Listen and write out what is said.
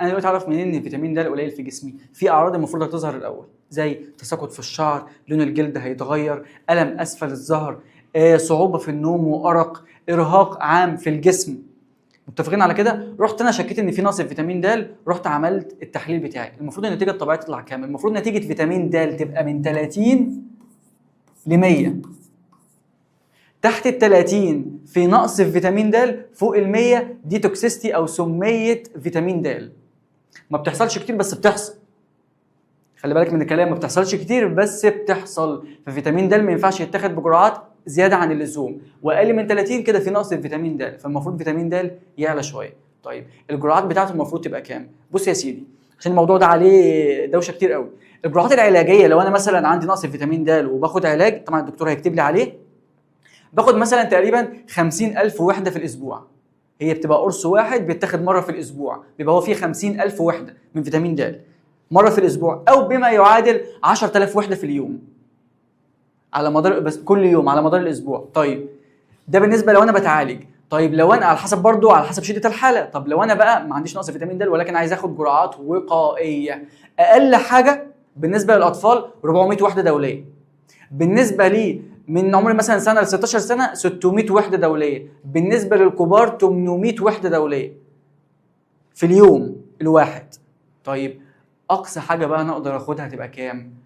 انا دلوقتي اعرف منين ان فيتامين د قليل في جسمي؟ في اعراض المفروض هتظهر الاول، زي تساقط في الشعر، لون الجلد هيتغير، الم اسفل الظهر، صعوبه في النوم وارق، ارهاق عام في الجسم. متفقين على كده؟ رحت انا شكيت ان في نقص في فيتامين د، رحت عملت التحليل بتاعي. المفروض النتيجه الطبيعيه تطلع كام؟ المفروض نتيجه فيتامين د تبقى من 30 ل 100. تحت ال 30 في نقص في فيتامين د، فوق ال 100 دي توكسيستي او سميه فيتامين د. ما بتحصلش كتير بس بتحصل. خلي بالك من الكلام، ما بتحصلش كتير بس بتحصل. ففيتامين د ما ينفعش يتاخد بجرعات زياده عن اللزوم، واقل من 30 كده في نقص في فيتامين د، فالمفروض فيتامين د يعلى شويه. طيب الجرعات بتاعته المفروض تبقى كام؟ بص يا سيدي، عشان الموضوع ده عليه دوشه كتير قوي. الجرعات العلاجيه لو انا مثلا عندي نقص في فيتامين د وباخد علاج، طبعا الدكتور هيكتب لي عليه، باخد مثلا تقريبا 50,000 وحده في الاسبوع. هي بتبقى قرص واحد بيتاخد مره في الاسبوع، بيبقى هو فيه 50,000 وحده من فيتامين د مره في الاسبوع، او بما يعادل 10,000 وحده في اليوم على مدار، بس كل يوم على مدار الاسبوع. طيب ده بالنسبه لو انا بتعالج. طيب لو انا على حسب برضو على حسب شده الحاله، طب لو انا بقى ما عنديش نقص فيتامين د ولكن عايز اخد جرعات وقائيه، اقل حاجه بالنسبه للاطفال 400 وحده دوليه. بالنسبه لي من عمر مثلا سنه ل 16 سنه 600 وحده دوليه. بالنسبه للكبار 800 وحده دوليه في اليوم الواحد. طيب اقصى حاجه بقى انا اقدر اخدها تبقى كام؟